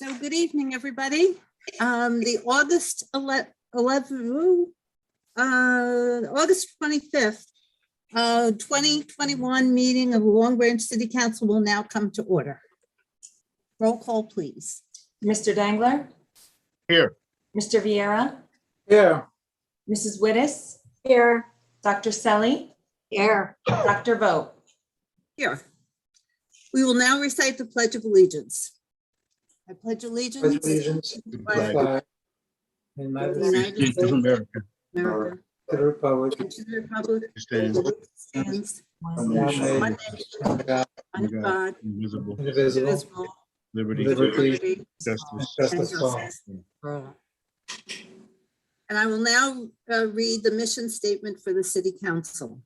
So good evening, everybody. The August 25th, 2021 meeting of the Long Branch City Council will now come to order. Roll call, please. Mr. Dangler? Here. Mr. Vieira? Here. Mrs. Wittes? Here. Dr. Selly? Here. Dr. Vogt? Here. We will now recite the Pledge of Allegiance. I pledge allegiance Pledge allegiance to the to flag the of flag the United States of America, America, to the republic, and to the republic stands for which it stands, one one nation, nation, under God, under God, indivisible, indivisible, liberty, liberty, justice, and justice for all. justice for all. And I will now read the mission statement for the City Council.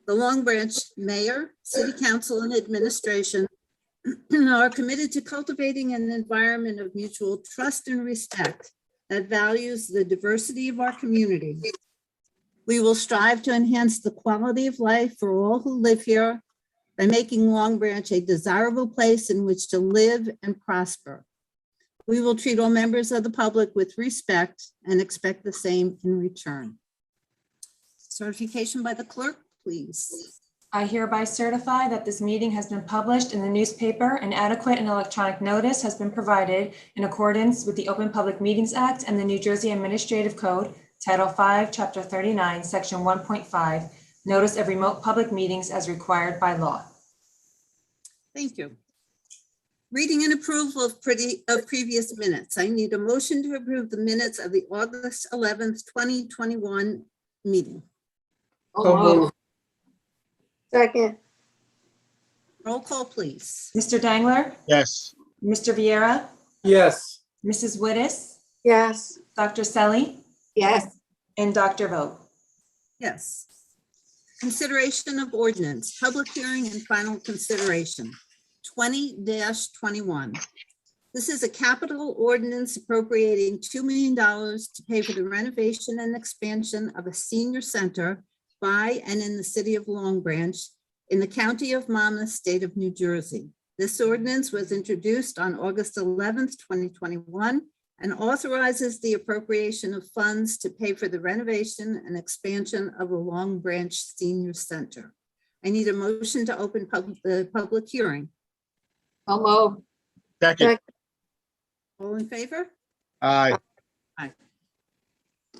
The Long Branch Mayor, City Council, and Administration are committed to cultivating an environment of mutual trust and respect that values the diversity of our community. We will strive to enhance the quality of life for all who live here by making Long Branch a desirable place in which to live and prosper. We will treat all members of the public with respect and expect the same in return. Certification by the clerk, please. I hereby certify that this meeting has been published in the newspaper and adequate and electronic notice has been provided in accordance with the Open Public Meetings Act and the New Jersey Administrative Code, Title 5, Chapter 39, Section 1.5, Notice of Remote Public Meetings as required by law. Thank you. Reading and approval of previous minutes. I need a motion to approve the minutes of the August 11th, 2021 meeting. So moved. Second. Roll call, please. Mr. Dangler? Yes. Mr. Vieira? Yes. Mrs. Wittes? Yes. Dr. Selly? Yes. And Dr. Vogt? Yes. Consideration of ordinance, public hearing and final consideration, 20-21. This is a capital ordinance appropriating $2 million to pay for the renovation and expansion of a senior center by and in the city of Long Branch in the county of Monmouth, state of New Jersey. This ordinance was introduced on August 11th, 2021, and authorizes the appropriation of funds to pay for the renovation and expansion of the Long Branch Senior Center. I need a motion to open the public hearing. So moved. Second. All in favor? Aye.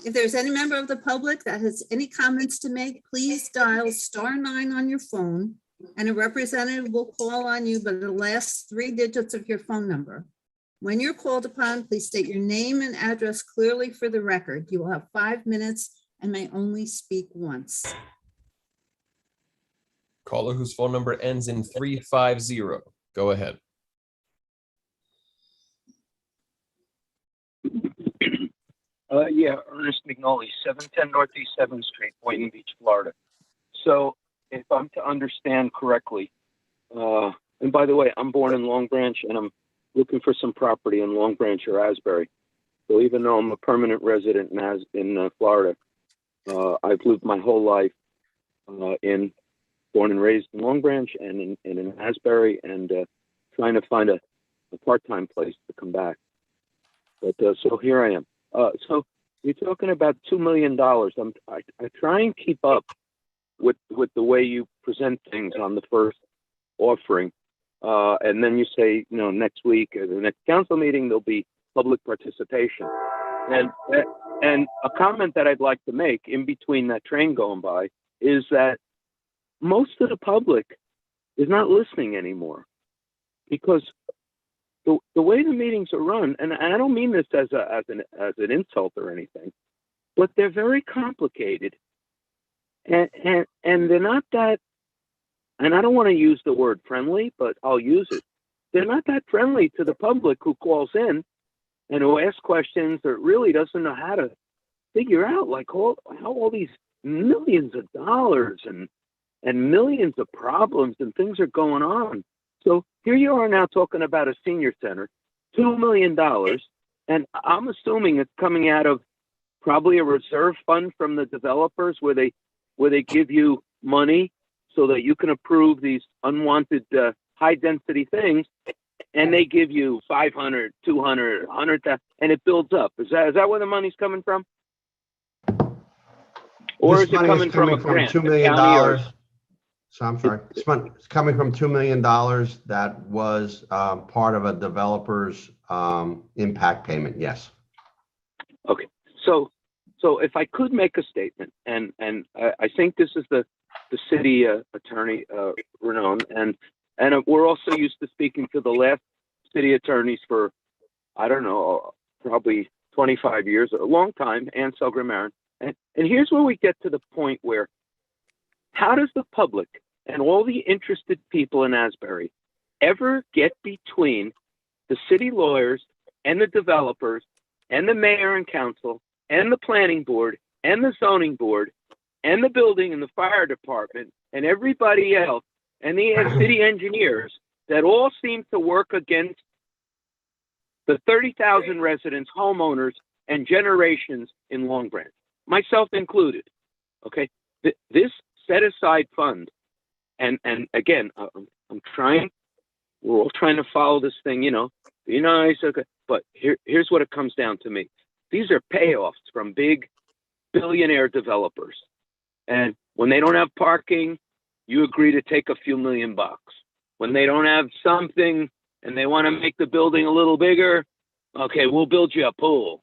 If there's any member of the public that has any comments to make, please dial *9 on your phone and a representative will call on you by the last 3 digits of your phone number. When you're called upon, please state your name and address clearly for the record. You will have 5 minutes and may only speak once. Caller whose phone number ends in 350. Go ahead. Yeah, Ernest McNally, 710 Northeast 7th Street, Boynton Beach, Florida. So if I'm to understand correctly, and by the way, I'm born in Long Branch and I'm looking for some property in Long Branch or Asbury. So even though I'm a permanent resident in Florida, I've lived my whole life born and raised in Long Branch and in Asbury, and trying to find a part-time place to come back. But so here I am. So you're talking about $2 million. I try and keep up with the way you present things on the first offering. And then you say, next week or the next council meeting, there'll be public participation. And a comment that I'd like to make in between that train going by is that most of the public is not listening anymore, because the way the meetings are run, and I don't mean this as an insult or anything, but they're very complicated, and they're not that. And I don't want to use the word friendly, but I'll use it. They're not that friendly to the public who calls in and who asks questions that really doesn't know how to figure out how all these millions of dollars and millions of problems and things are going on. So here you are now talking about a senior center, $2 million, and I'm assuming it's coming out of probably a reserve fund from the developers where they give you money so that you can approve these unwanted high density things. and they give you 500, 200, 100,000, and it builds up. Is that where the money's coming from? Or This is it money coming from a grant? $2 the million. county or- So I'm sorry, it's coming from $2 million that was part of a developer's impact payment, yes. Okay, so if I could make a statement, and I think this is the city attorney, Renaud, and we're also used to speaking to the last city attorneys for, I don't know, probably 25 years, a long time, Ann Selgren-Marin. And here's where we get to the point where, how does the public and all the interested people in Asbury ever get between the city lawyers and the developers and the mayor and council and the planning board and the zoning board and the building and the fire department and everybody else and the city engineers that all seem to work against the 30,000 residents, homeowners, and generations in Long Branch, myself included? Okay, this set-aside fund, and again, we're all trying to follow this thing, be nice, okay, but here's what it comes down to me. These are payoffs from big billionaire developers. And when they don't have parking, you agree to take a few $1 million. When they don't have something and they want to make the building a little bigger, okay, we'll build you a pool.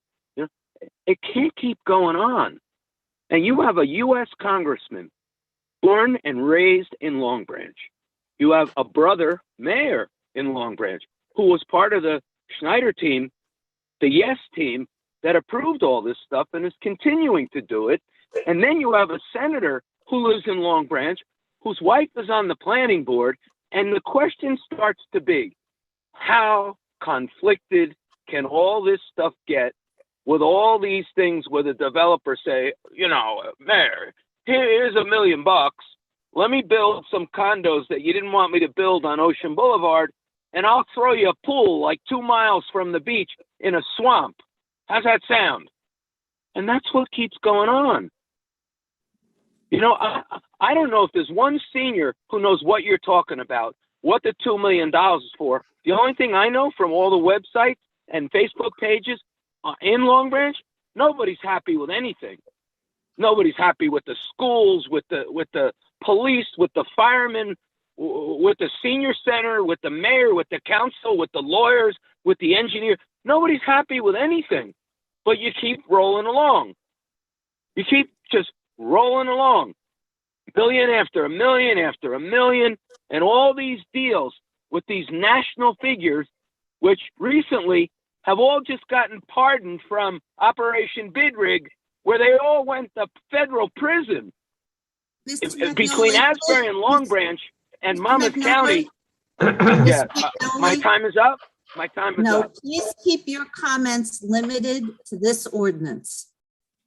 It can't keep going on. And you have a U.S. congressman born and raised in Long Branch. You have a brother mayor in Long Branch who was part of the Schneider team, the Yes team, that approved all this stuff and is continuing to do it. And then you have a senator who lives in Long Branch, whose wife is on the planning board. And the question starts to be, how conflicted can all this stuff get with all these things where the developers say, Mayor, here's $1 million. Let me build some condos that you didn't want me to build on Ocean Boulevard, and I'll throw you a pool like 2 miles from the beach in a swamp. How's that sound? And that's what keeps going on. I don't know if there's one senior who knows what you're talking about, what the $2 million is for. The only thing I know from all the websites and Facebook pages in Long Branch, nobody's happy with anything. Nobody's happy with the schools, with the police, with the firemen, with the senior center, with the mayor, with the council, with the lawyers, with the engineer. Nobody's happy with anything, but you keep rolling along. You keep just rolling along. Million after a million after a million, and all these deals with these national figures, which recently have all just gotten pardoned from Operation Bid Rig, where they all went to federal prison. Between Asbury and Long Branch and Monmouth County. Yeah, my time is up. My time is No, up. please keep your comments limited to this ordinance.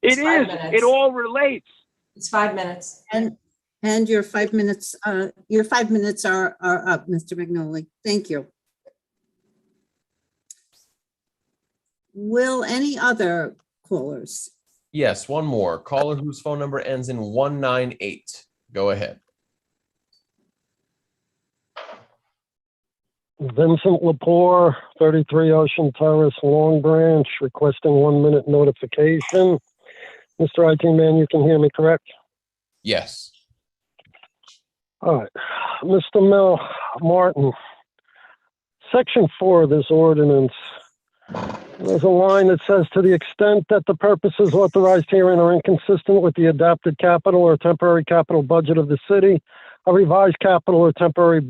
It It's 5 is. minutes. It all relates. It's 5 minutes. And your 5 minutes, are up, Mr. Magnoli. Thank you. Will any other callers? Yes, one more. Caller whose phone number ends in 198. Go ahead. Vincent Lepore, 33 Ocean Terrace, Long Branch, requesting 1 minute notification. Mr. IT man, you can hear me, correct? Yes. All right. Mr. Mel Martin, Section 4 of this ordinance, there's a line that says, to the extent that the purposes authorized herein are inconsistent with the adopted capital or temporary capital budget of the city, a revised capital or temporary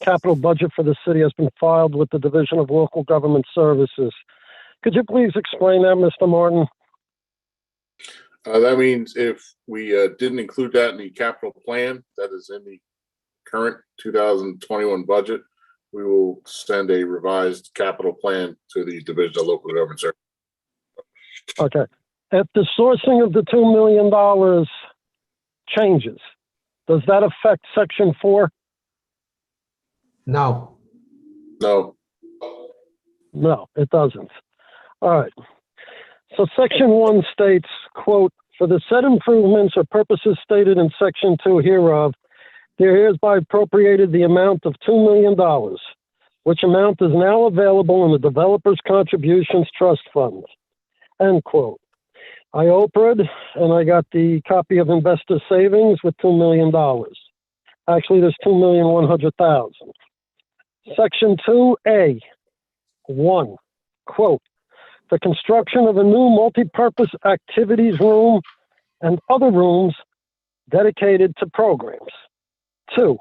capital budget for the city has been filed with the Division of Local Government Services. Could you please explain that, Mr. Martin? That means if we didn't include that in the capital plan that is in the current 2021 budget, we will send a revised capital plan to the Division of Local Government Services. Okay. If the sourcing of the $2 million changes, does that affect Section 4? No, No. No, it doesn't. All right. So Section 1 states, quote, for the said improvements or purposes stated in Section 2 hereof, there hereby appropriated the amount of $2 million, which amount is now available in the Developers Contributions Trust Fund. End quote. I Oprah'd and I got the copy of Investor Savings with $2 million. Actually, there's $2,100,000. Section 2A, 1, quote, the construction of a new multi-purpose activities room and other rooms dedicated to programs. 2,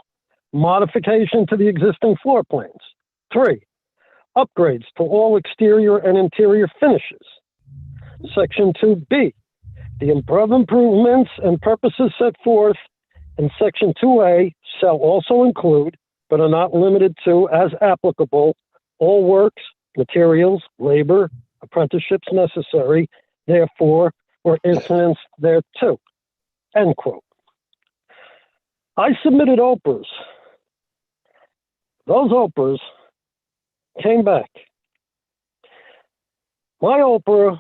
modification to the existing floor plans. 3, upgrades to all exterior and interior finishes. Section 2B, the above improvements and purposes set forth in Section 2A shall also include, but are not limited to, as applicable, all works, materials, labor, apprenticeships necessary, therefore, or incidents thereto. End quote. I submitted Oprahs. Those Oprahs came back. My Oprah,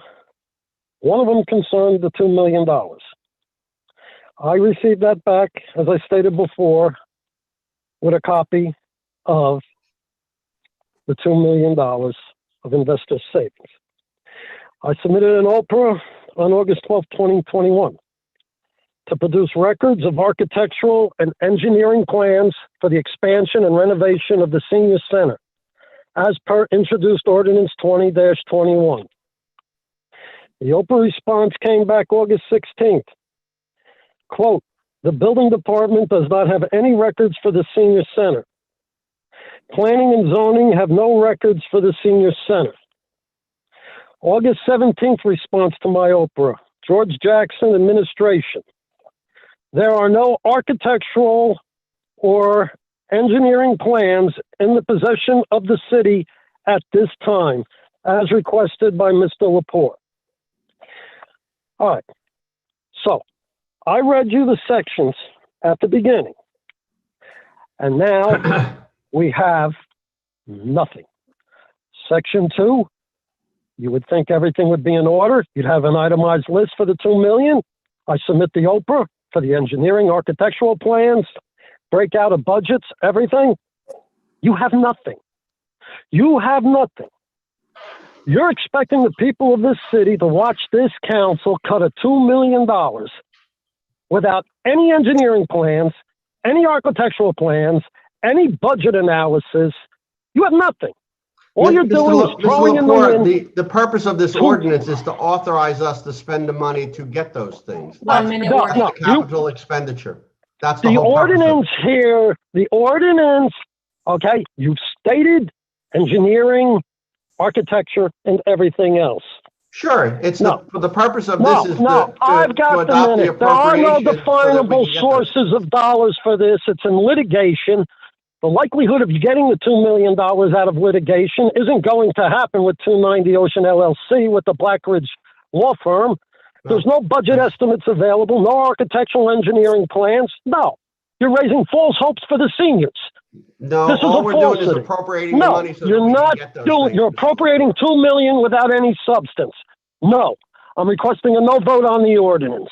one of them concerned the $2 million. I received that back, as I stated before, with a copy of the $2 million of investor savings. I submitted an Oprah on August 12, 2021, to produce records of architectural and engineering plans for the expansion and renovation of the senior center, as per introduced ordinance 20-21. The Oprah response came back August 16th. Quote, the building department does not have any records for the senior center. Planning and zoning have no records for the senior center. August 17th response to my Oprah, George Jackson administration. There are no architectural or engineering plans in the possession of the city at this time, as requested by Mr. Lepore. All right, so I read you the sections at the beginning, and now we have nothing. Section 2, you would think everything would be in order. You'd have an itemized list for the $2 million. I submit the Oprah for the engineering, architectural plans, breakout of budgets, everything. You have nothing. You have nothing. You're expecting the people of this city to watch this council cut a $2 million without any engineering plans, any architectural plans, any budget analysis. You have nothing. All you're doing is throwing in the wind. The purpose of this ordinance is to authorize us to spend the money to get those things. 1 minute No, warning. no, Capital expenditure. That's the the whole purpose of it. ordinance here, the ordinance, okay, you've stated engineering, architecture, and everything else. Sure, it's No. for the purpose of No, this is no, I've to got the adopt the minute. There are no appropriation so that we definable can get those sources of dollars for this. It's in litigation. The likelihood of you getting the $2 million out of litigation isn't going to happen with 290 Ocean LLC with the Blackridge law firm. There's no budget estimates available, no architectural engineering plans. No, you're raising false hopes for the seniors. No, This is all a we're doing is falsity. appropriating the No, money so that you're we can not get those doing, things. you're appropriating $2 million without any substance. No, I'm requesting a no vote on the ordinance.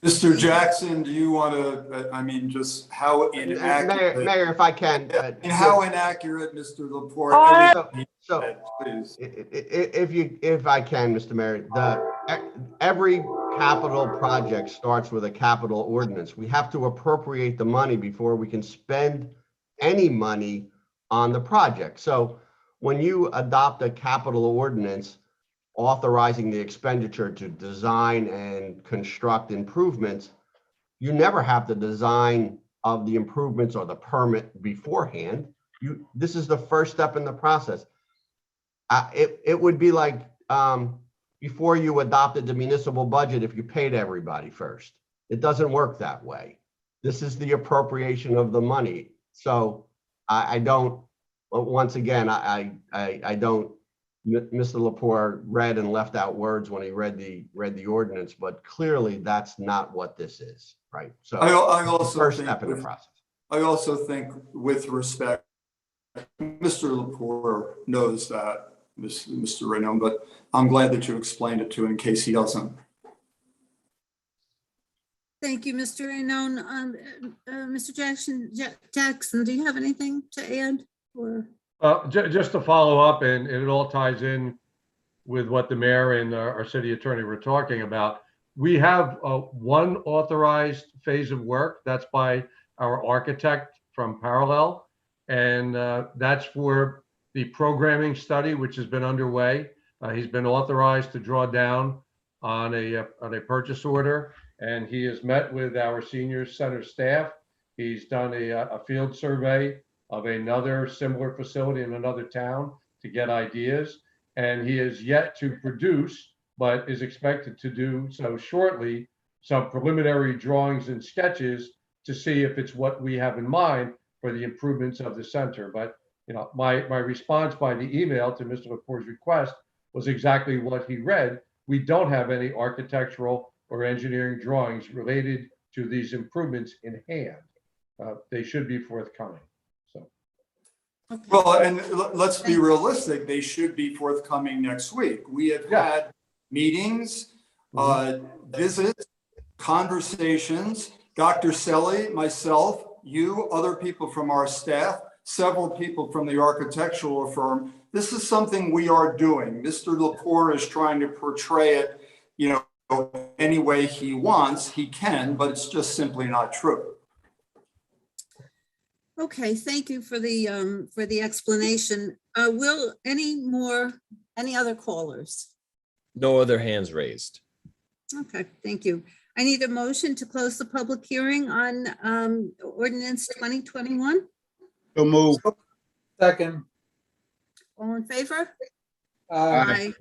Mr. Jackson, do you want to, I mean, just how inaccurate? Mayor, if I can. And how inaccurate, Mr. Lepore? Please. If I can, Mr. Mayor, every capital project starts with a capital ordinance. We have to appropriate the money before we can spend any money on the project. So when you adopt a capital ordinance authorizing the expenditure to design and construct improvements, you never have the design of the improvements or the permit beforehand. This is the first step in the process. It would be like before you adopted the municipal budget, if you paid everybody first. It doesn't work that way. This is the appropriation of the money. So I don't, once again, I don't, Mr. Lepore read and left out words when he read the ordinance, but clearly that's not what this is, right? So I also first think step in the process. I also think with respect, Mr. Lepore knows that, Mr. Reno, but I'm glad that you explained it to him in case he doesn't. Thank you, Mr. Rainone. Mr. Jackson, do you have anything to add? Or Just to follow up, and it all ties in with what the mayor and our city attorney were talking about. We have one authorized phase of work. That's by our architect from Parallel. And that's for the programming study, which has been underway. He's been authorized to draw down on a purchase order, and he has met with our senior center staff. He's done a field survey of another similar facility in another town to get ideas. And he is yet to produce, but is expected to do so shortly, some preliminary drawings and sketches to see if it's what we have in mind for the improvements of the center. But my response by the email to Mr. Lepore's request was exactly what he read. We don't have any architectural or engineering drawings related to these improvements in hand. They should be forthcoming. So. okay. Well, and let's be realistic, they should be forthcoming next week. We have had meetings, visits, conversations, Dr. Selly, myself, you, other people from our staff, several people from the architectural firm. This is something we are doing. Mr. Lepore is trying to portray it, any way he wants, he can, but it's just simply not true. Okay, thank you for the explanation. Will any other callers? No other hands raised. Okay, thank you. I need a motion to close the public hearing on ordinance 2021. So move. Second. All in favor? Aye.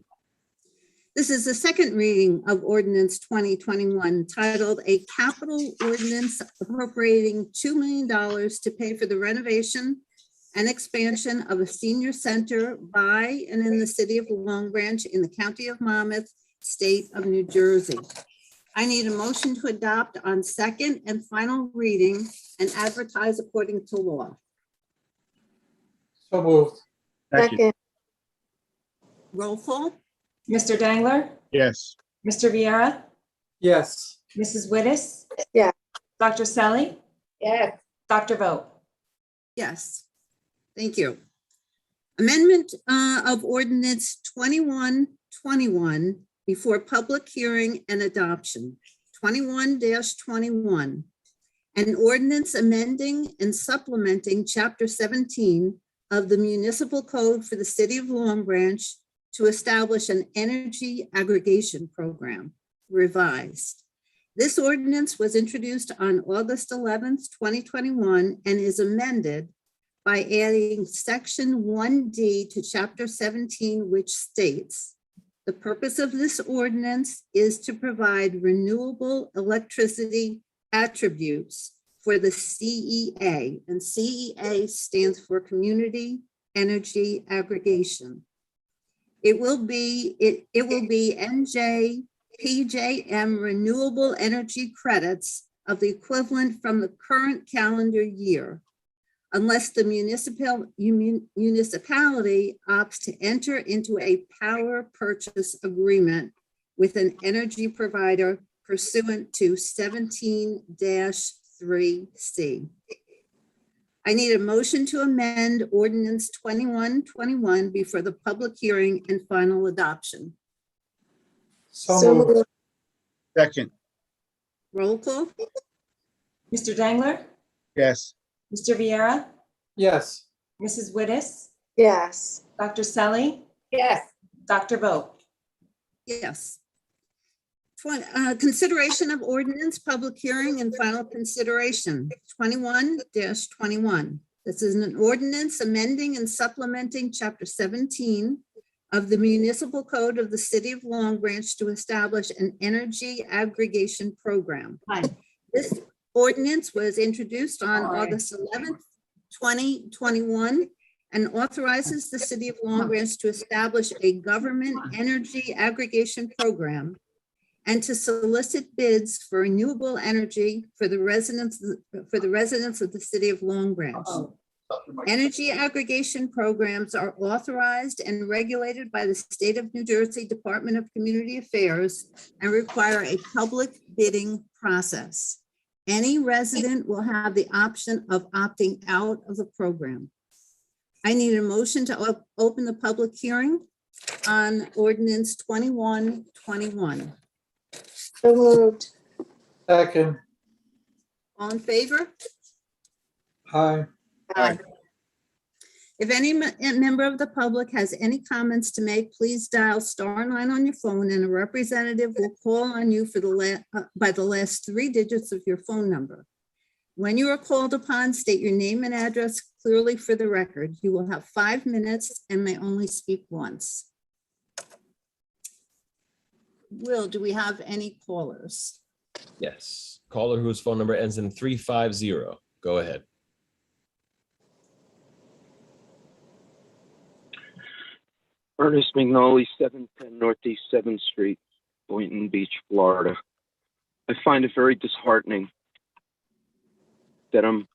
This is the second reading of ordinance 2021 titled A Capital Ordinance Appropriating $2 million to pay for the renovation and expansion of a senior center by and in the city of Long Branch in the county of Monmouth, state of New Jersey. I need a motion to adopt on second and final reading and advertise according to law. So moved. Second. Roll call? Mr. Dangler, Yes. Mr. Viera, Yes. Mrs. Wittes. Yeah. Dr. Selly, Yes. Dr. Vogt. Yes. Thank you. Amendment of ordinance 2121 before public hearing and adoption. 21-21. An ordinance amending and supplementing Chapter 17 of the Municipal Code for the City of Long Branch to establish an energy aggregation program, revised. This ordinance was introduced on August 11th, 2021, and is amended by adding Section 1D to Chapter 17, which states, the purpose of this ordinance is to provide renewable electricity attributes for the CEA, and CEA stands for Community Energy Aggregation. It will be NJPJM renewable energy credits of the equivalent from the current calendar year, unless the municipality opts to enter into a power purchase agreement with an energy provider pursuant to 17-3C. I need a motion to amend ordinance 2121 before the public hearing and final adoption. So moved. Second. Roll call? Mr. Dangler, Yes. Mr. Viera, Yes. Mrs. Wittes, Yes. Dr. Selly, Yes. Dr. Vogt. Yes. Consideration of ordinance, public hearing and final consideration, 21-21. This is an ordinance amending and supplementing Chapter 17 of the Municipal Code of the City of Long Branch to establish an energy aggregation program. This ordinance was introduced on August 11th, 2021, and authorizes the City of Long Branch to establish a government energy aggregation program and to solicit bids for renewable energy for the residents of the City of Long Branch. Energy aggregation programs are authorized and regulated by the State of New Jersey Department of Community Affairs and require a public bidding process. Any resident will have the option of opting out of the program. I need a motion to open the public hearing on ordinance 2121. So moved. Second. All in favor? Aye. Aye. If any member of the public has any comments to make, please dial *9 on your phone and a representative will call on you for by the last 3 digits of your phone number. When you are called upon, state your name and address clearly for the record. You will have 5 minutes and may only speak once. Will, do we have any callers? Yes. Caller whose phone number ends in 350. Go ahead. Ernest McNally, 710 Northeast 7th Street, Boynton Beach, Florida. I find it very disheartening that I'm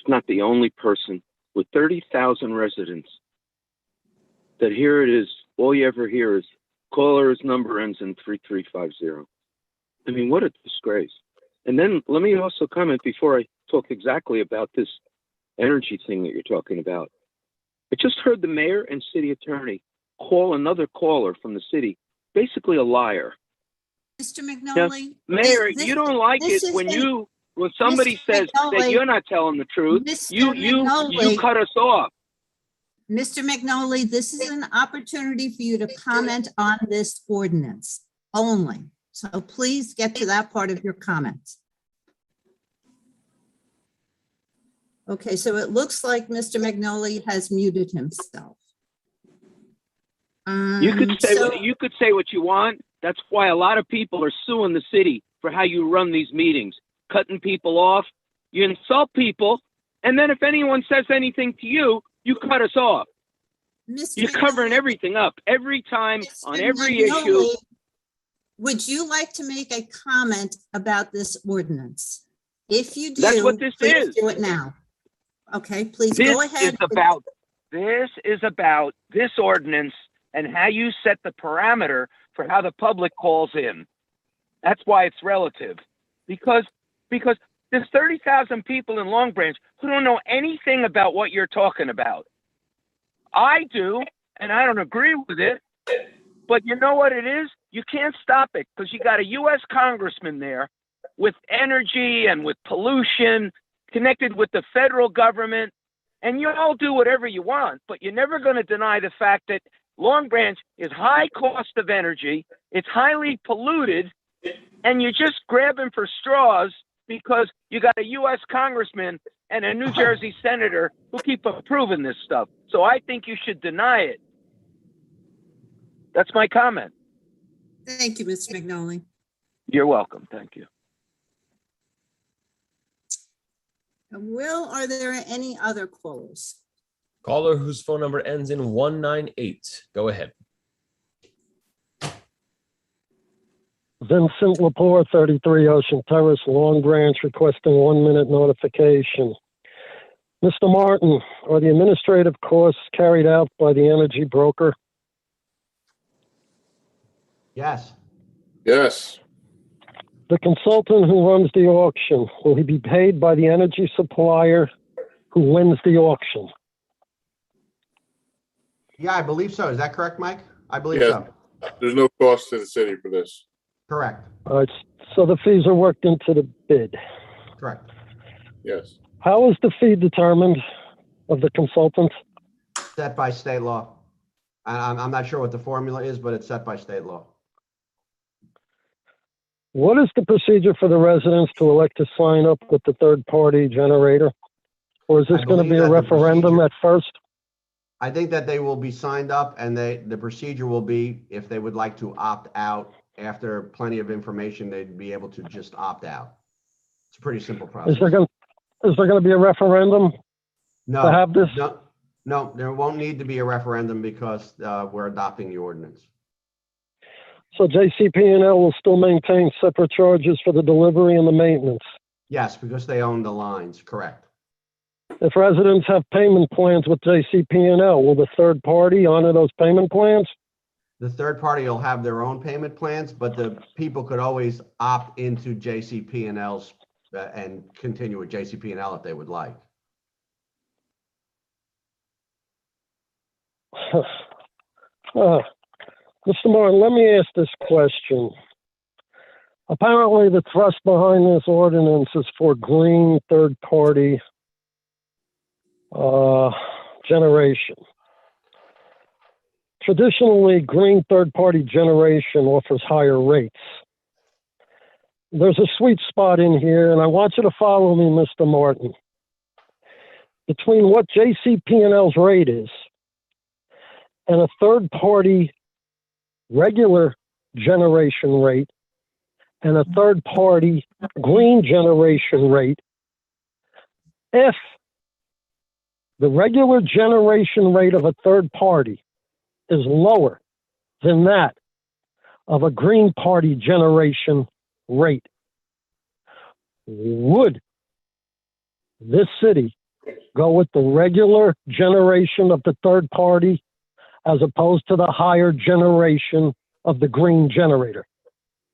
not the only person with 30,000 residents that here it is, all you ever hear is caller's number ends in 3350. I mean, what a disgrace. And then let me also comment before I talk exactly about this energy thing that you're talking about. I just heard the mayor and city attorney call another caller from the city, basically a liar. Mr. McNally? Mayor, you don't like it when somebody says that you're not telling the truth. You cut us off. Mr. McNally, this is an opportunity for you to comment on this ordinance only. So please get to that part of your comments. Okay, so it looks like Mr. McNally has muted himself. You could say what you want. That's why a lot of people are suing the city for how you run these meetings, cutting people off. You insult people, and then if anyone says anything to you, you cut us off. You're covering everything up every time on every issue. Would you like to make a comment about this ordinance? If you do, that's what this please is. Do it now. Okay, please go ahead. This is about this ordinance and how you set the parameter for how the public calls in. That's why it's relative. Because there's 30,000 people in Long Branch who don't know anything about what you're talking about. I do, and I don't agree with it. But you know what it is? You can't stop it because you got a U.S. congressman there with energy and with pollution connected with the federal government. And you all do whatever you want, but you're never going to deny the fact that Long Branch is high cost of energy. It's highly polluted. And you're just grabbing for straws because you got a U.S. congressman and a New Jersey senator who keep approving this stuff. So I think you should deny it. That's my comment. Thank you, Mr. McNally. You're welcome. Thank you. Will, are there any other callers? Caller whose phone number ends in 198. Go ahead. Vincent Lepore, 33 Ocean Terrace, Long Branch, requesting 1-minute notification. Mr. Martin, are the administrative costs carried out by the energy broker? Yes. Yes. The consultant who runs the auction, will he be paid by the energy supplier who wins the auction? Yeah, I believe so. Is that correct, Mike? I believe Yes. so. There's no cost to the city for this. Correct. All right, so the fees are worked into the bid. Correct. Yes. How is the fee determined of the consultant? Set by state law. I'm not sure what the formula is, but it's set by state law. What is the procedure for the residents to elect to sign up with the third-party generator? Or is this I going to believe be a that the referendum procedure- at first? I think that they will be signed up and the procedure will be if they would like to opt out after plenty of information, they'd be able to just opt out. It's a pretty simple process. Is there going to be a referendum No, to have this? no, there won't need to be a referendum because we're adopting the ordinance. So JCP&L will still maintain separate charges for the delivery and the maintenance? Yes, because they own the lines, correct. If residents have payment plans with JCP&L, will the third party honor those payment plans? The third party will have their own payment plans, but the people could always opt into JCP&L's and continue with JCP&L if they would like. Mr. Martin, let me ask this question. Apparently, the thrust behind this ordinance is for green third-party generation. Traditionally, green third-party generation offers higher rates. There's a sweet spot in here, and I want you to follow me, Mr. Martin. Between what JCP&L's rate is and a third-party regular generation rate and a third-party green generation rate, if the regular generation rate of a third party is lower than that of a green party generation rate, would this city go with the regular generation of the third party as opposed to the higher generation of the green generator?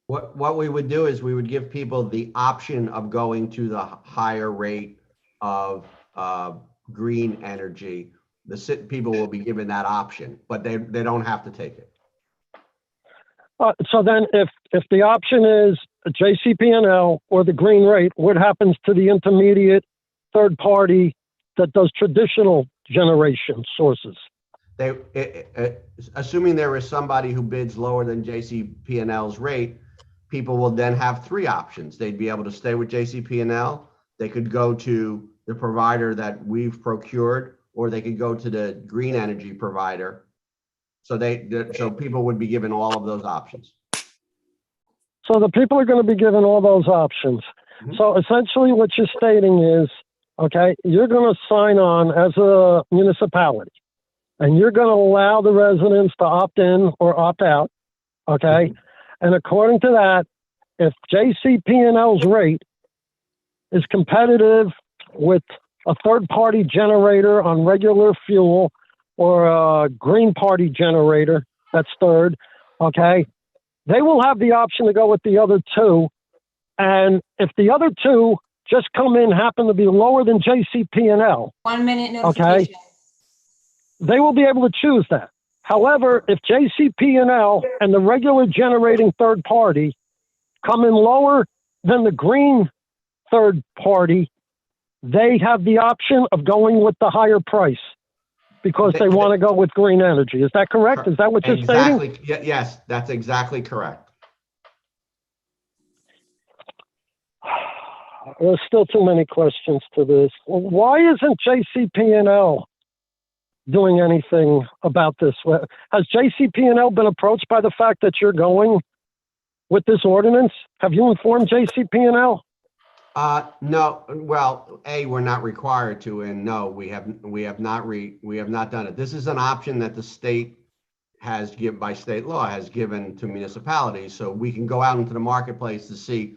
What we would do is we would give people the option of going to the higher rate of green energy. People will be given that option, but they don't have to take it. So then if the option is a JCP&L or the green rate, what happens to the intermediate third party that does traditional generation sources? Assuming there is somebody who bids lower than JCP&L's rate, people will then have three options. They'd be able to stay with JCP&L. They could go to the provider that we've procured, or they could go to the green energy provider. So people would be given all of those options. So the people are going to be given all those options. Mm-hmm. So essentially what you're stating is, okay, you're going to sign on as a municipality and you're going to allow the residents to opt in or opt out. Okay. Mm-hmm. And according to that, if JCP&L's rate is competitive with a third-party generator on regular fuel or a green party generator, that's third, okay, they will have the option to go with the other two. And if the other two just come in, happen to be lower than JCP&L, 1 minute notification. Okay, they will be able to choose that. However, if JCP&L and the regular generating third party come in lower than the green third party, they have the option of going with the higher price because they want to go with green energy. Is that correct? Is that what you're stating? Yes, that's exactly correct. There's still too many questions to this. Why isn't JCP&L doing anything about this? Has JCP&L been approached by the fact that you're going with this ordinance? Have you informed JCP&L? No. Well, we're not required to, and no, we have not done it. This is an option that the state has given, by state law, has given to municipalities, so we can go out into the marketplace to see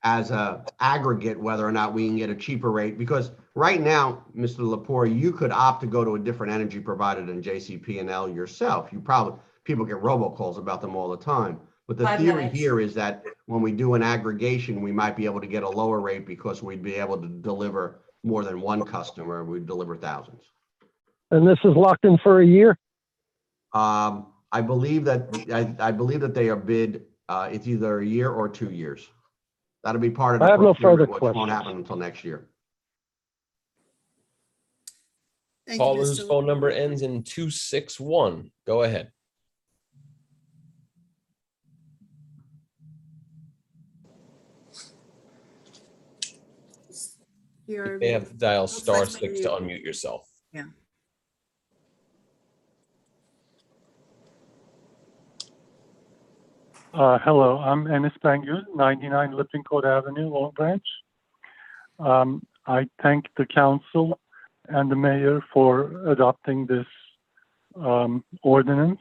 as a aggregate whether or not we can get a cheaper rate. Because right now, Mr. Lepore, you could opt to go to a different energy provider than JCP&L yourself. People get robocalls about them all the time. But the theory here is that when we do an aggregation, we might be able to get a lower rate because we'd be able to deliver more than one customer. We'd deliver thousands. And this is locked in for a year? I believe that they are bid. It's either a year or 2 years. That'll be part of the I have no further which questions. won't happen until next year. Thank you, Caller whose Mr. phone number ends in 261. Go ahead. You may have to dial *6 to unmute yourself. Yeah. Hello, I'm Enes Bengül, 99 Lippincott Avenue, Long Branch. I thank the council and the mayor for adopting this ordinance,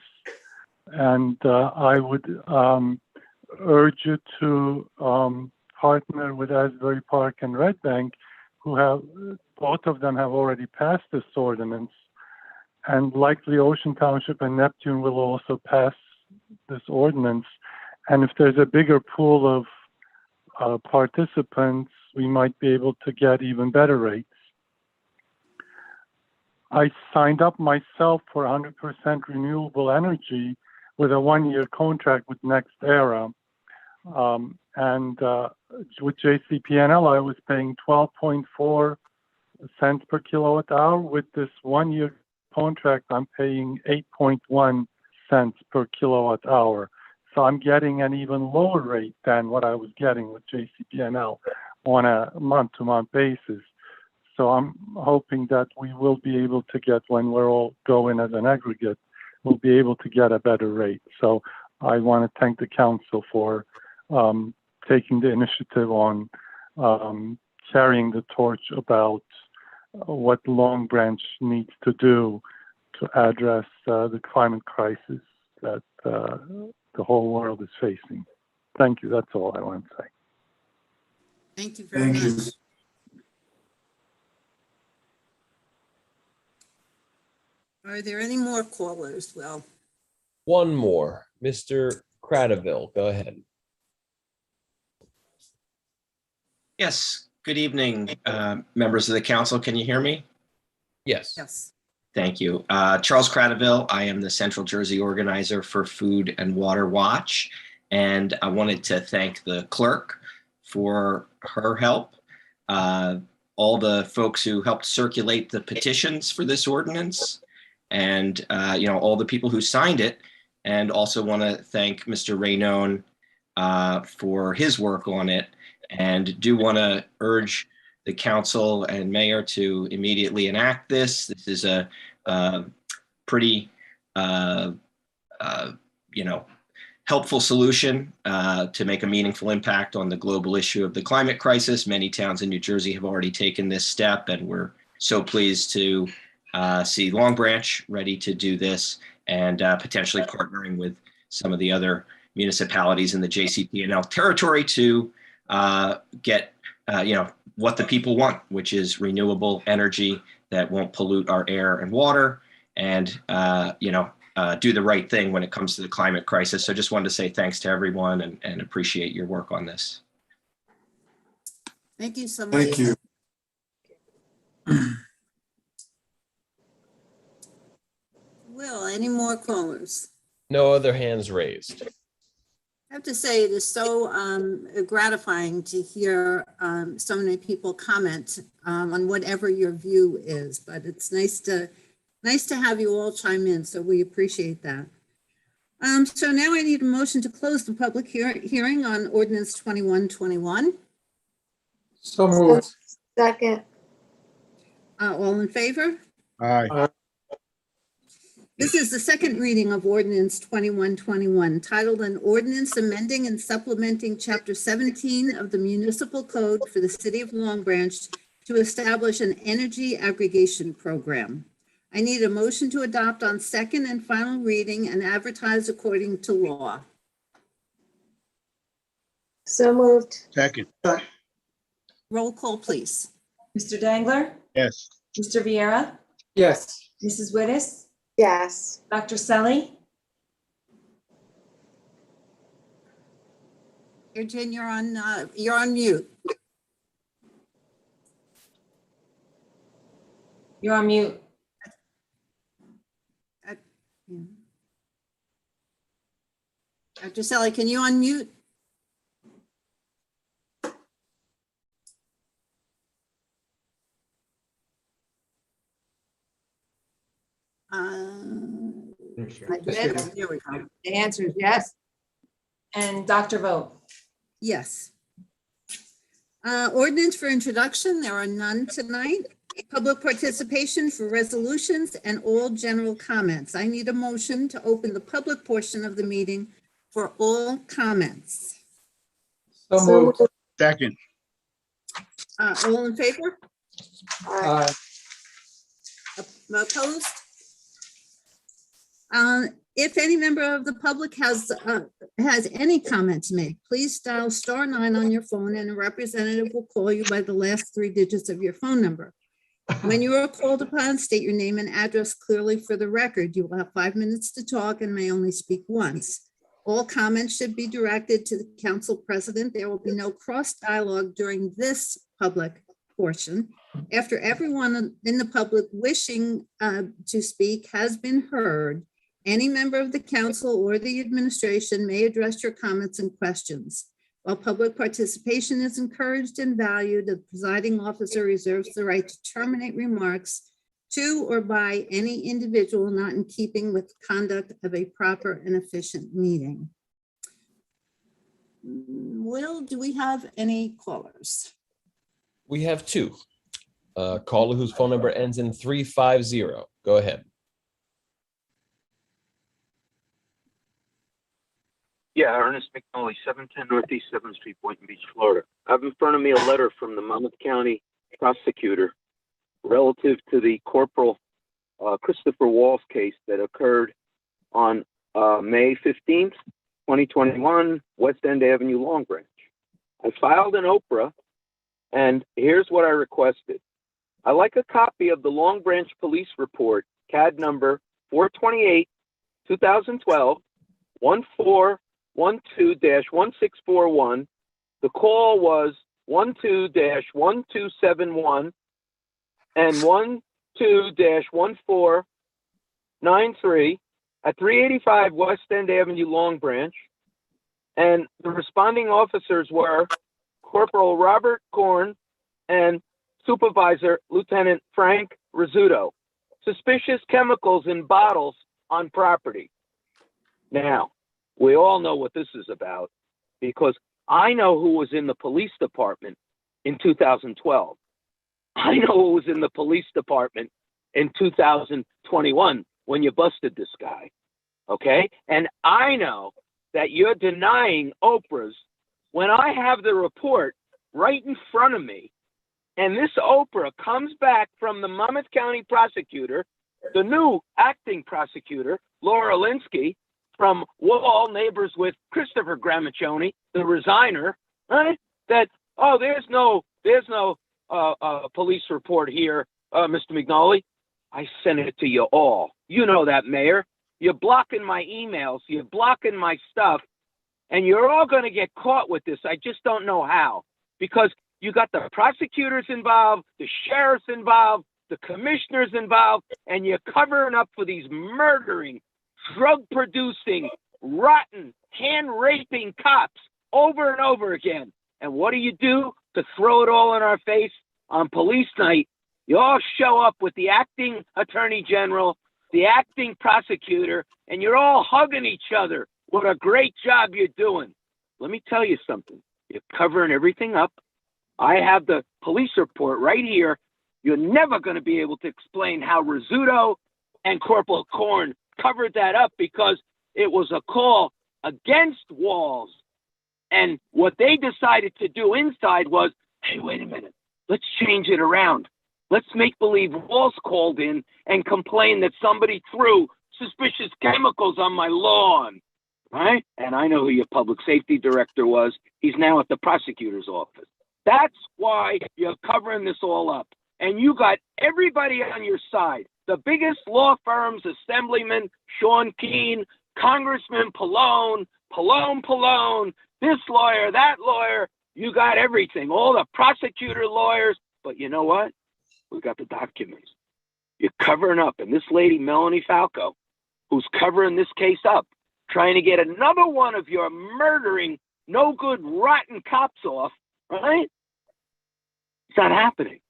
and I would urge you to partner with Asbury Park and Red Bank, who have, both of them have already passed this ordinance, and likely Ocean Township and Neptune will also pass this ordinance. And if there's a bigger pool of participants we might be able to get even better rates. I signed up myself for 100% renewable energy with a 1-year contract with NextEra. And with JCP&L, I was paying 12.4 cents per kilowatt hour. With this 1-year contract, I'm paying 8.1 cents per kilowatt hour. So I'm getting an even lower rate than what I was getting with JCP&L on a month-to-month basis. So I'm hoping that we will be able to get, when we're all going as an aggregate, we'll be able to get a better rate. So I want to thank the council for taking the initiative on carrying the torch about what Long Branch needs to do to address the climate crisis that the whole world is facing. Thank you. That's all I want to say. Thank you very much. Are there any more callers? Well, One more, Mr. Cradaville, go ahead. Yes, good evening, members of the council. Can you hear me? Yes. yes. Thank you. Charles Cradaville. I am the Central Jersey organizer for Food and Water Watch. And I wanted to thank the clerk for her help, all the folks who helped circulate the petitions for this ordinance, and all the people who signed it. And also want to thank Mr. Raynone for his work on it. And do want to urge the council and mayor to immediately enact this. This is a pretty, helpful solution to make a meaningful impact on the global issue of the climate crisis. Many towns in New Jersey have already taken this step, and we're so pleased to see Long Branch ready to do this, and potentially partnering with some of the other municipalities in the JCP&L territory to get what the people want, which is renewable energy that won't pollute our air and water, and do the right thing when it comes to the climate crisis. So just wanted to say thanks to everyone and appreciate your work on this. Thank you so much. Thank you. Will, any more callers? No other hands raised. I have to say, it is so gratifying to hear so many people comment on whatever your view is, but it's nice to have you all chime in, so we appreciate that. So now I need a motion to close the public hearing on ordinance 2121. So moved. Second. All in favor? Aye. This is the second reading of ordinance 2121, titled an ordinance amending and supplementing chapter 17 of the municipal code for the city of Long Branch to establish an energy aggregation program. I need a motion to adopt on second and final reading and advertise according to law. So moved. Second. Roll call, please. Mr. Dangler? Yes. Mr. Vieira? Yes. Mrs. Wittes? Yes. Dr. Selly? Jen, you're on mute. You're on mute. Dr. Selly, can you unmute? There we go. The answer is yes. And Dr. Vogt? Yes. Ordinance for introduction, there are none tonight. Public participation for resolutions and all general comments. I need a motion to open the public portion of the meeting for all comments. So moved. Second. All in favor? Aye. Opposed? If any member of the public has any comments made, please dial *9 on your phone and a representative will call you by the last 3 digits of your phone number. When you are called upon, state your name and address clearly for the record. You will have 5 minutes to talk and may only speak once. All comments should be directed to the council president. There will be no cross dialogue during this public portion. After everyone in the public wishing to speak has been heard, any member of the council or the administration may address your comments and questions. While public participation is encouraged and valued, the presiding officer reserves the right to terminate remarks to or by any individual not in keeping with conduct of a proper and efficient meeting. Will, do we have any callers? We have two. Caller whose phone number ends in 350. Go ahead. Yeah, Ernest McNally, 710 Northeast 7th Street, Boynton Beach, Florida. I have in front of me a letter from the Monmouth County prosecutor relative to the Corporal Christopher Walls case that occurred on May 15th, 2021, West End Avenue, Long Branch. I filed an Oprah, and here's what I requested. I'd like a copy of the Long Branch Police Report, CAD number 428, 2012, 1412-1641. The call was 12-1271 and 12-1493 at 385 West End Avenue, Long Branch. And the responding officers were Corporal Robert Korn and Supervisor Lieutenant Frank Rizzuto. Suspicious chemicals in bottles on property. Now, we all know what this is about because I know who was in the police department in 2012. I know who was in the police department in 2021 when you busted this guy, okay? And I know that you're denying Oprah's when I have the report right in front of me, and this Oprah comes back from the Monmouth County prosecutor, the new acting prosecutor, Laura Linsky, from Wall, neighbors with Christopher Gramaccioni, the resigner, right? That, oh, there's no police report here, Mr. McNally. I sent it to you all. You know that, Mayor. You're blocking my emails. You're blocking my stuff. And you're all going to get caught with this. I just don't know how. Because you got the prosecutors involved, the sheriffs involved, the commissioners involved, and you're covering up for these murdering, drug-producing, rotten, hand-raping cops over and over again. And what do to throw it all in our face on police night? You all show up with the acting attorney general, the acting prosecutor, and you're all hugging each other. What a great job you're doing. Let me tell you something. You're covering everything up. I have the police report right here. You're never going to be able to explain how Rizzuto and Corporal Korn covered that up because it was a call against Walls. And what they decided to do inside was, hey, wait a minute, let's change it around. Let's make believe Walls called in and complained that somebody threw suspicious chemicals on my lawn, right? And I know who your public safety director was. He's now at the prosecutor's office. That's why you're covering this all up. And you got everybody on your side. The biggest law firms, Assemblyman Sean Keane, Congressman Pallone, this lawyer, that lawyer, you got everything, all the prosecutor lawyers. But you know what? We got the documents. You're covering up. And this lady, Melanie Falco, who's covering this case up, trying to get another one of your murdering, no good, rotten cops off, right? It's not happening.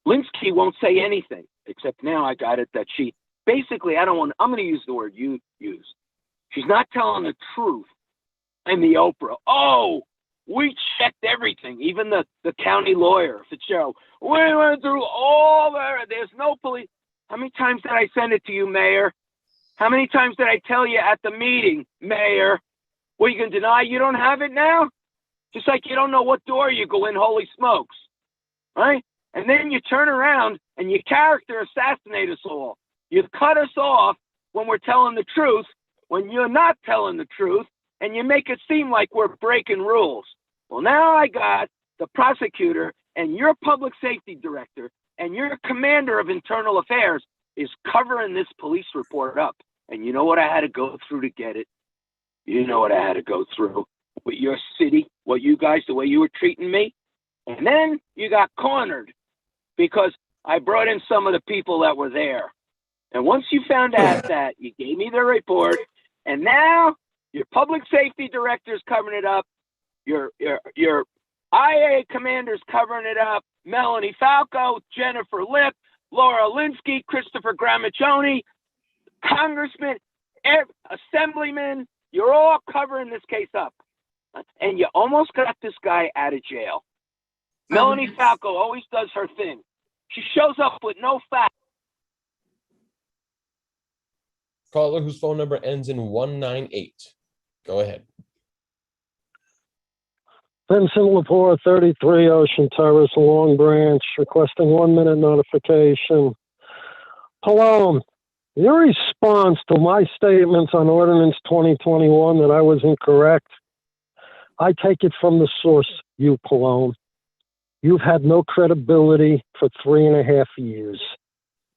Linsky won't say anything, except now I got it that she basically, I'm going to use the word you use. She's not telling the truth in the Oprah. Oh, we checked everything, even the county lawyer, Fitzgerald. We went through all there's no police. How many times did I send it to you, Mayor? How many times did I tell you at the meeting, Mayor? Well, you can deny you don't have it now? Just like you don't know what door you go in, holy smokes, right? And then you turn around and you character assassinate us all. You cut us off when we're telling the truth, when you're not telling the truth, and you make it seem like we're breaking rules. Well, now I got the prosecutor and your public safety director and your commander of internal affairs is covering this police report up. And you know what I had to go through to get it? You know what I had to go through with your city, what you guys, the way you were treating me? And then you got cornered because I brought in some of the people that were there. And once you found out that, you gave me the report, and now your public safety director's covering it up, your IA commander's covering it up, Melanie Falco, Jennifer Lip, Laura Linsky, Christopher Gramaccioni, congressman, assemblyman, you're all covering this case up. And you almost got this guy out of jail. Melanie Falco always does her thing. She shows up with no facts. Caller whose phone number ends in 198. Go ahead. Vincent Lepore, 33 Ocean Terrace, Long Branch, requesting 1 minute notification. Palone, your response to my statements on Ordinance 2021 that I was incorrect, I take it from the source, you Palone. You've had no credibility for 3.5 years.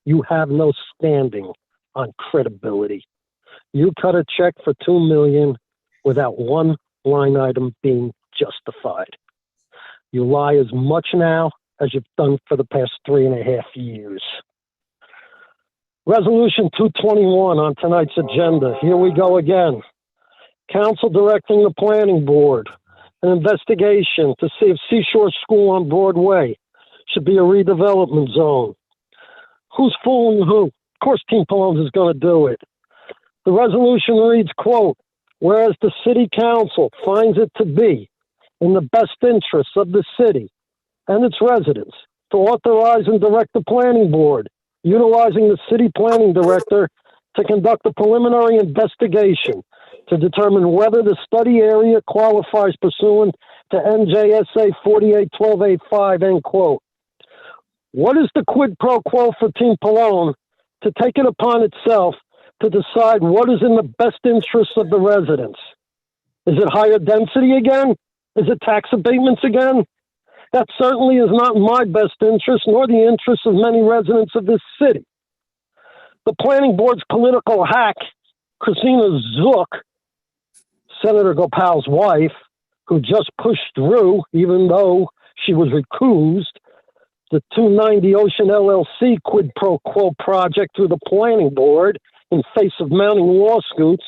You have no standing on credibility. You cut a check for $2 million without one line item being justified. You lie as much now as you've done for the past 3.5 years. Resolution 221 on tonight's agenda. Here we go again. Council directing the planning board an investigation to see if Seashore School on Broadway should be a redevelopment zone. Who's fooling who? Of course Team Palones is going to do it. The resolution reads, quote, whereas the city council finds it to be in the best interests of the city and its residents to authorize and direct the planning board, utilizing the city planning director to conduct a preliminary investigation to determine whether the study area qualifies pursuant to NJSA 481285, end quote. What is the quid pro quo for Team Palone to take it upon itself to decide what is in the best interests of the residents? Is it higher density again? Is it tax abatements again? That certainly is not in my best interest, nor the interest of many residents of this city. The planning board's political hack, Christina Zook, Senator Gopal's wife, who just pushed through, even though she was recused, the 290 Ocean LLC quid pro quo project through the planning board in face of mounting lawsuits.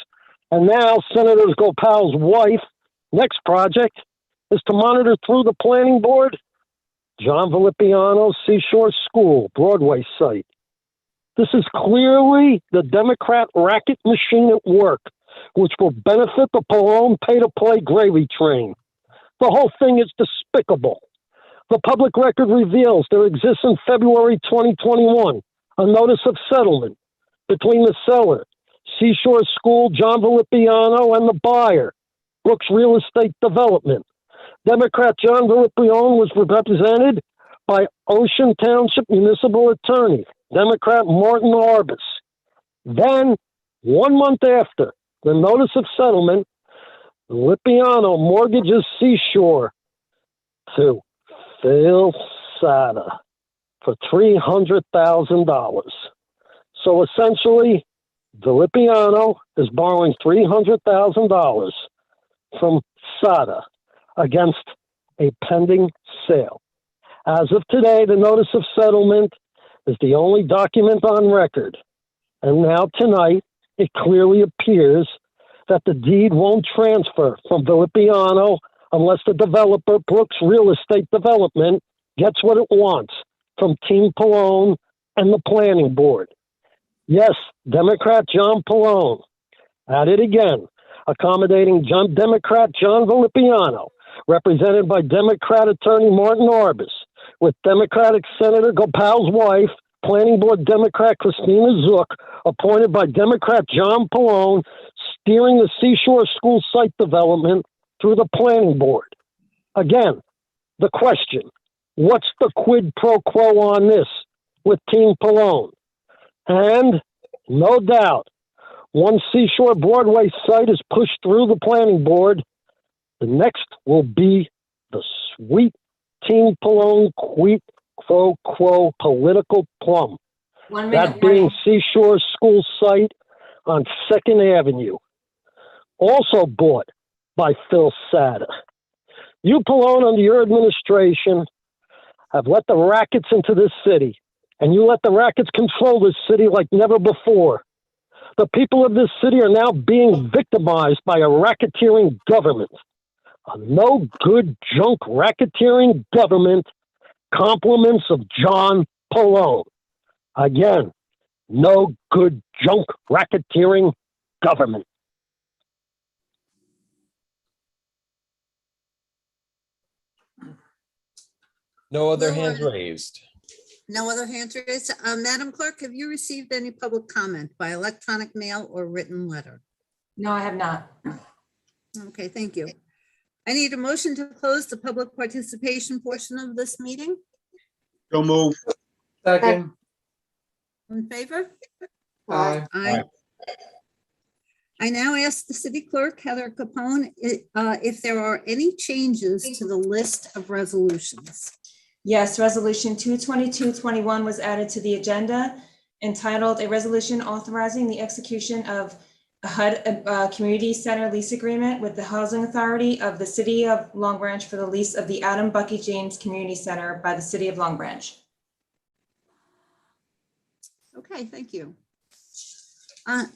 And now Senator Gopal's wife, next project, is to monitor through the planning board John Vilipiano's Seashore School, Broadway site. This is clearly the Democrat racket machine at work, which will benefit the Palone pay-to-play gravy train. The whole thing is despicable. The public record reveals there exists in February 2021 a notice of settlement between the seller, Seashore School, John Vilipiano, and the buyer, Brooks Real Estate Development. Democrat John Vilipiano was represented by Ocean Township Municipal Attorney, Democrat Martin Arbus. Then, 1 month after the notice of settlement, Vilipiano mortgages Seashore to Phil Sada for $300,000. So essentially, Vilipiano is borrowing $300,000 from Sada against a pending sale. As of today, the notice of settlement is the only document on record. And now tonight, it clearly appears that the deed won't transfer from Vilipiano unless the developer, Brooks Real Estate Development, gets what it wants from Team Palone and the planning board. Yes, Democrat John Palone, at it again, accommodating Democrat John Vilipiano, represented by Democrat Attorney Martin Arbus, with Democratic Senator Gopal's wife, Planning Board Democrat Christina Zook, appointed by Democrat John Palone, steering the Seashore School site development through the planning board. Again, the question, what's the quid pro quo on this with Team Palone? And no doubt, once Seashore Broadway site is pushed through the planning board, the next will be the sweet Team Palone quid pro quo political plum. 1 minute That being Seashore School site on 2nd Avenue, also bought by Phil Sada. You, Pallone, under your administration, have let the rackets into this city, and you let the rackets control this city like never before. The people of this city are now being victimized by a racketeering government. A no good junk racketeering government. Compliments of John Pallone. Again, no good junk racketeering government. No other hands raised. No other hands raised. Madam Clerk, have you received any public comment by electronic mail or written letter? No, I have not. Okay, thank you. I need a motion to close the public participation portion of this meeting. So move. Second. In favor? Aye. Aye. I now ask the city clerk, Heather Capone, if there are any changes to the list of resolutions. Yes, Resolution 22221 was added to the agenda, entitled "A Resolution Authorizing the Execution of a HUD Community Center Lease Agreement with the Housing Authority of the City of Long Branch for the lease of the Adam Bucky James Community Center by the City of Long Branch." Okay, thank you.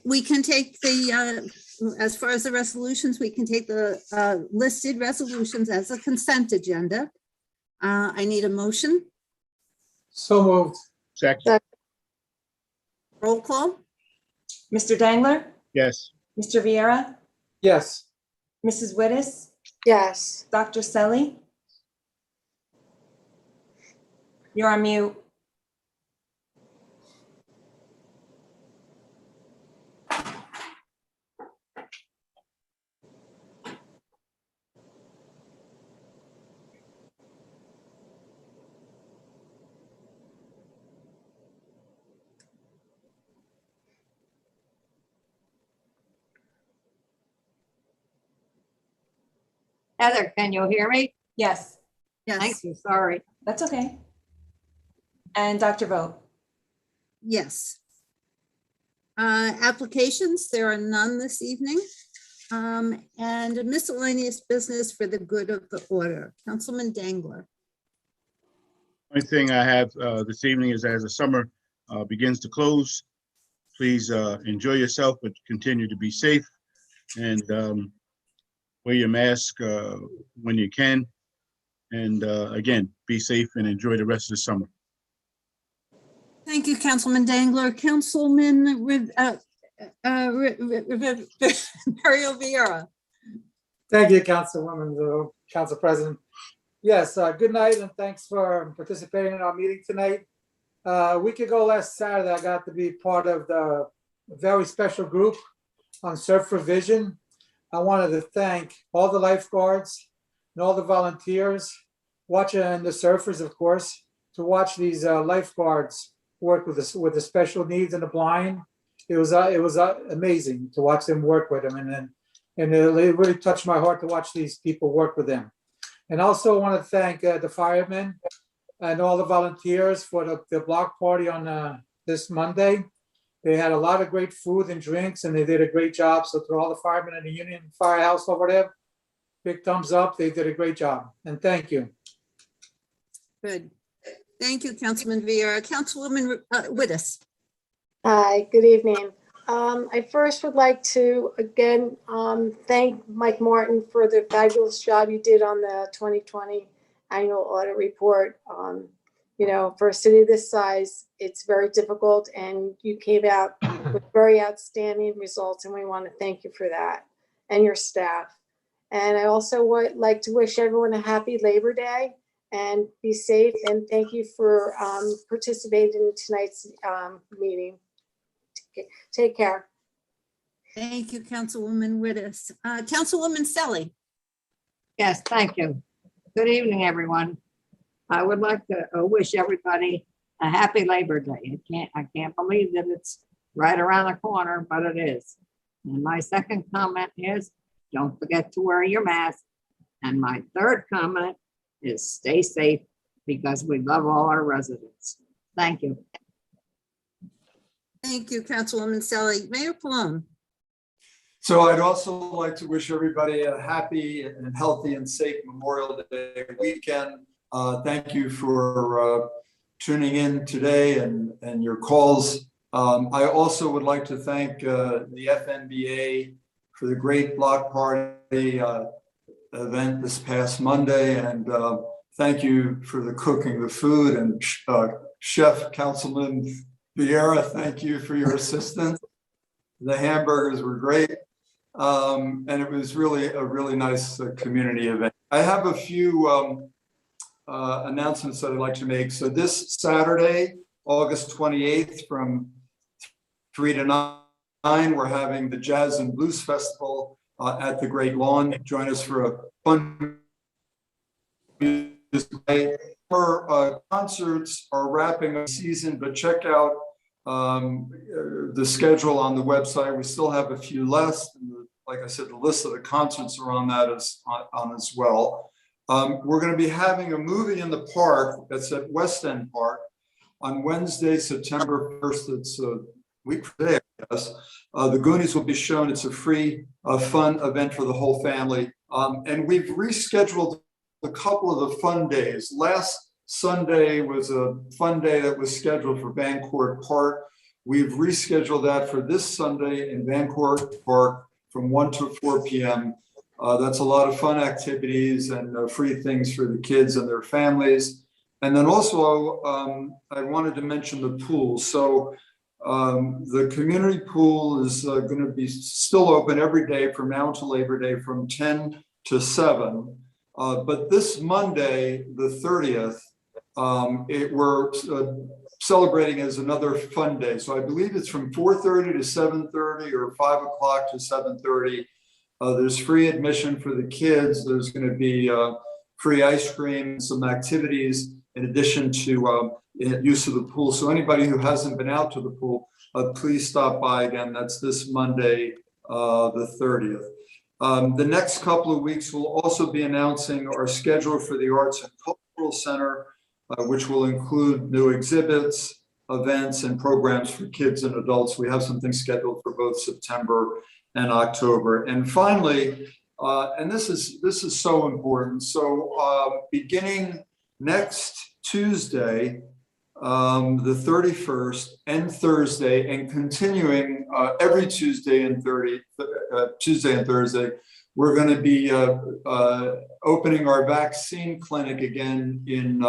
We can take the, as far as the resolutions, we can take the listed resolutions as a consent agenda. I need a motion. So moved. Second. Roll call. Mr. Dangler, Yes. Mr. Viera, Yes. Mrs. Wittes, Yes. Dr. Selly. You're on mute. Heather, can you hear me? Yes, Yes. Thank you, sorry. that's okay. And Dr. Vogt. Yes. Applications, there are none this evening. And miscellaneous business for the good of the order. Councilman Dangler. Only thing I have this evening is, as the summer begins to close, please enjoy yourself, but continue to be safe and wear your mask when you can. And again, be safe and enjoy the rest of the summer. Thank you, Councilman Dangler. Councilman Mario Vieira. Thank you, Councilwoman, Council President. Yes, good night and thanks for participating in our meeting tonight. A week ago, last Saturday, I got to be part of the very special group on Surf for Vision. I wanted to thank all the lifeguards and all the volunteers, watching and the surfers, of course, to watch these lifeguards work with the special needs and the blind. It was amazing to watch them work with them, and it really touched my heart to watch these people work with them. And also want to thank the firemen and all the volunteers for the block party on this Monday. They had a lot of great food and drinks, and they did a great job. So to all the firemen in the Union Firehouse over there, big thumbs up. They did a great job, and thank you. Good. Thank you, Councilman Vieira. Councilwoman Wittes. Hi, good evening. I first would like to again thank Mike Martin for the fabulous job you did on the 2020 annual audit report. You know, for a city this size, it's very difficult, and you came out with very outstanding results, and we want to thank you for that and your staff. And I also would like to wish everyone a happy Labor Day and be safe, and thank you for participating in tonight's meeting. Take care. Thank you, Councilwoman Wittes. Councilwoman Selly. Yes, thank you. Good evening, everyone. I would like to wish everybody a happy Labor Day. I can't believe that it's right around the corner, but it is. And my second comment is, don't forget to wear your mask. And my third comment is stay safe, because we love all our residents. Thank you. Thank you, Councilwoman Selly. Mayor Pallone. So I'd also like to wish everybody a happy and healthy and safe Memorial Day weekend. Thank you for tuning in today and your calls. I also would like to thank the FNBA for the great block party event this past Monday, and thank you for the cooking, the food, and Chef Councilman Vieira, thank you for your assistance. The hamburgers were great, and it was really a really nice community event. I have a few announcements that I'd like to make. So this Saturday, August 28th, from 3 to 9, we're having the Jazz and Blues Festival at the Great Lawn. Join us for a fun music night. Our concerts are wrapping up the season, but check out the schedule on the website. We still have a few left. Like I said, the list of the concerts are on that as well. We're going to be having a movie in the park that's at West End Park on Wednesday, September 1st. It's a week from today, I guess. The Goonies will be shown. It's a free, fun event for the whole family. And we've rescheduled a couple of the fun days. Last Sunday was a fun day that was scheduled for Vancourt Park. We've rescheduled that for this Sunday in Vancourt Park from 1 to 4 p.m. That's a lot of fun activities and free things for the kids and their families. And then also, I wanted to mention the pool. So the community pool is going to be still open every day from now until Labor Day from 10 to 7. But this Monday, the 30th, we're celebrating as another fun day. So I believe it's from 4:30 to 7:30 or 5 o'clock to 7:30. There's free admission for the kids. There's going to be free ice cream, some activities in addition to use of the pool. So anybody who hasn't been out to the pool, please stop by again. That's this Monday, the 30th. The next couple of weeks, we'll also be announcing our schedule for the Arts and Cultural Center, which will include new exhibits, events, and programs for kids and adults. We have some things scheduled for both September and October. And finally, and this is so important. So beginning next Tuesday, the 31st, and Thursday, and continuing every Tuesday and Thursday, we're going to be opening our vaccine clinic again in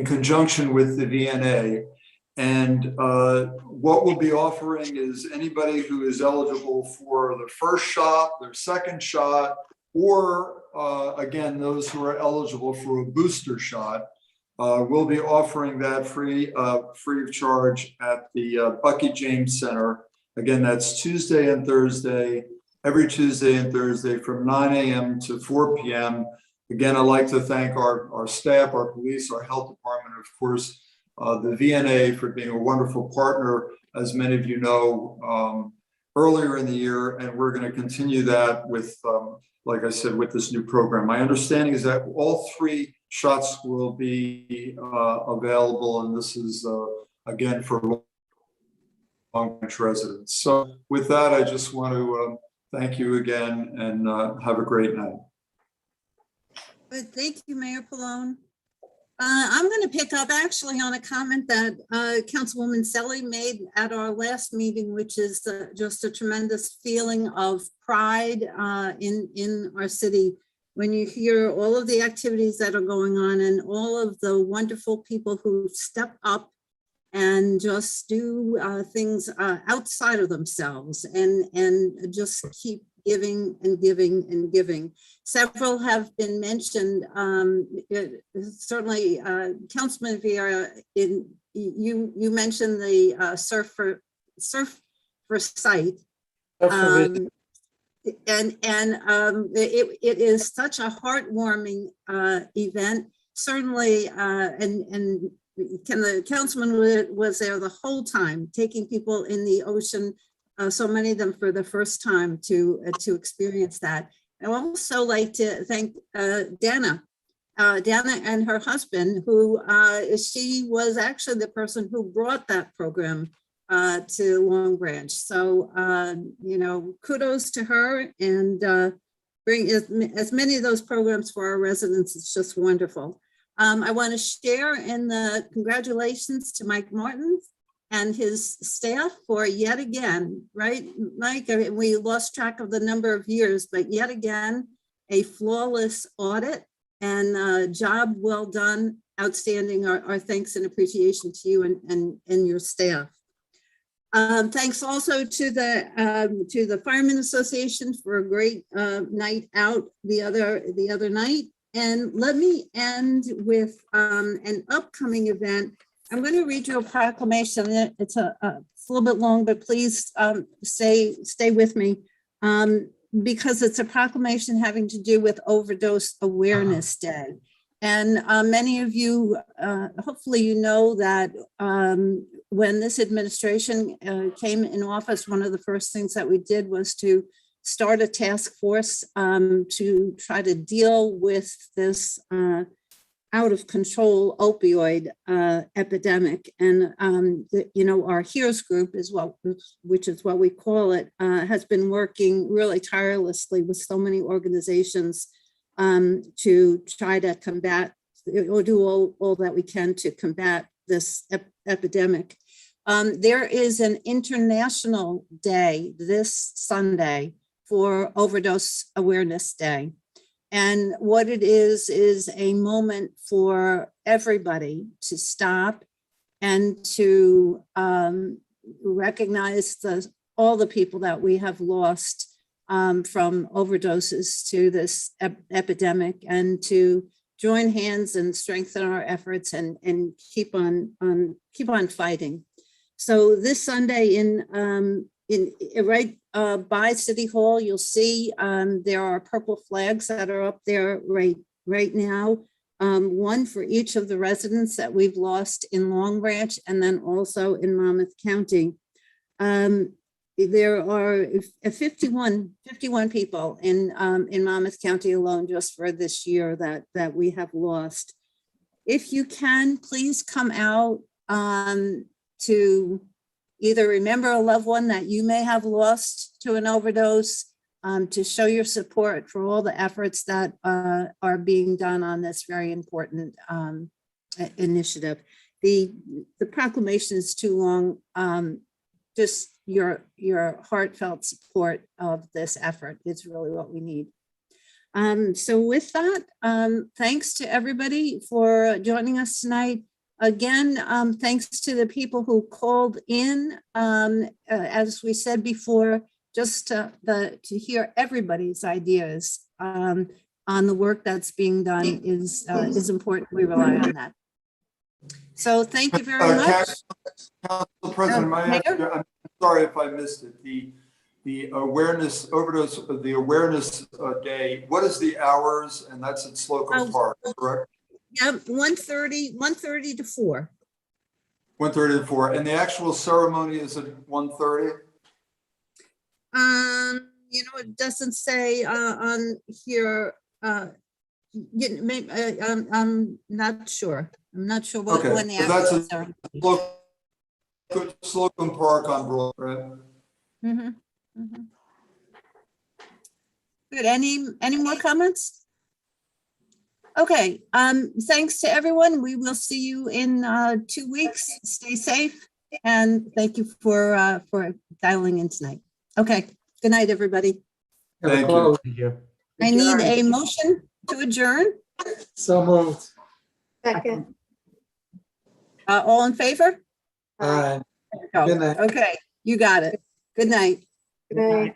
conjunction with the VNA. And what we'll be offering is anybody who is eligible for the first shot, their second shot, or again, those who are eligible for a booster shot, we'll be offering that free of charge at the Bucky James Center. Again, that's Tuesday and Thursday, every Tuesday and Thursday from 9 a.m. to 4 p.m. Again, I'd like to thank our staff, our police, our health department, of course, the VNA for being a wonderful partner, as many of you know, earlier in the year, and we're going to continue that with, like I said, with this new program. My understanding is that all 3 shots will be available, and this is, again, for Long Beach residents. So with that, I just want to thank you again and have a great night. Good. Thank you, Mayor Pallone. I'm going to pick up actually on a comment that Councilwoman Selly made at our last meeting, which is just a tremendous feeling of pride in our city when you hear all of the activities that are going on and all of the wonderful people who step up and just do things outside of themselves and just keep giving and giving and giving. Several have been mentioned. Certainly, Councilman Vieira, you mentioned the Surf for Sight. It is such a heartwarming event. Certainly, and the councilman was there the whole time, taking people in the ocean, so many of them for the first time to experience that. I would also like to thank Dana and her husband, who she was actually the person who brought that program to Long Branch. So, kudos to her, and bring as many of those programs for our residents. It's just wonderful. I want to share in the congratulations to Mike Martin and his staff for yet again, right, Mike? I mean, we lost track of the number of years, but yet again, a flawless audit and job well done, outstanding. Our thanks and appreciation to you and your staff. Thanks also to the Firemen Association for a great night out the other night. And let me end with an upcoming event. I'm going to read you a proclamation. It's a little bit long, but please stay with me because it's a proclamation having to do with Overdose Awareness Day. And many of you, hopefully you know that when this administration came in office, one of the first things that we did was to start a task force to try to deal with this out of control opioid epidemic. And, our HERES group is which is what we call it, has been working really tirelessly with so many organizations to try to combat or do all that we can to combat this epidemic. There is an international day this Sunday for Overdose Awareness Day. And what it is a moment for everybody to stop and to recognize all the people that we have lost from overdoses to this epidemic, and to join hands and strengthen our efforts and keep on fighting. So this Sunday right by City Hall, you'll see there are purple flags that are up there right now. One for each of the residents that we've lost in Long Branch, and then also in Monmouth County. There are 51 people in Monmouth County alone just for this year that we have lost. If you can, please come out to either remember a loved one that you may have lost to an overdose, to show your support for all the efforts that are being done on this very important initiative. The proclamation is too long. Just your heartfelt support of this effort is really what we need. So with that, thanks to everybody for joining us tonight. Again, thanks to the people who called in. As we said before, just to hear everybody's ideas on the work that's being done is important. We rely on that. So thank you very much. Council President, I'm sorry if I missed it. The awareness overdose, the awareness day. What is the hours? And that's at Slocum Park, correct? Yeah, 1:30 to 4. 1:30 to 4. And the actual ceremony is at 1:30? It doesn't say on here. Maybe, I'm not sure. I'm not sure when the actual ceremony. Slocum Park on Broad, right? Mm-hmm. Mm-hmm. Good. Any more comments? Okay, thanks to everyone. We will see you in 2 weeks. Stay safe, and thank you for dialing in tonight. Okay, good night, everybody. Thank you. I need a motion to adjourn. So moved. Second. All in favor? Good night. Okay, you got it. Good night. Good night.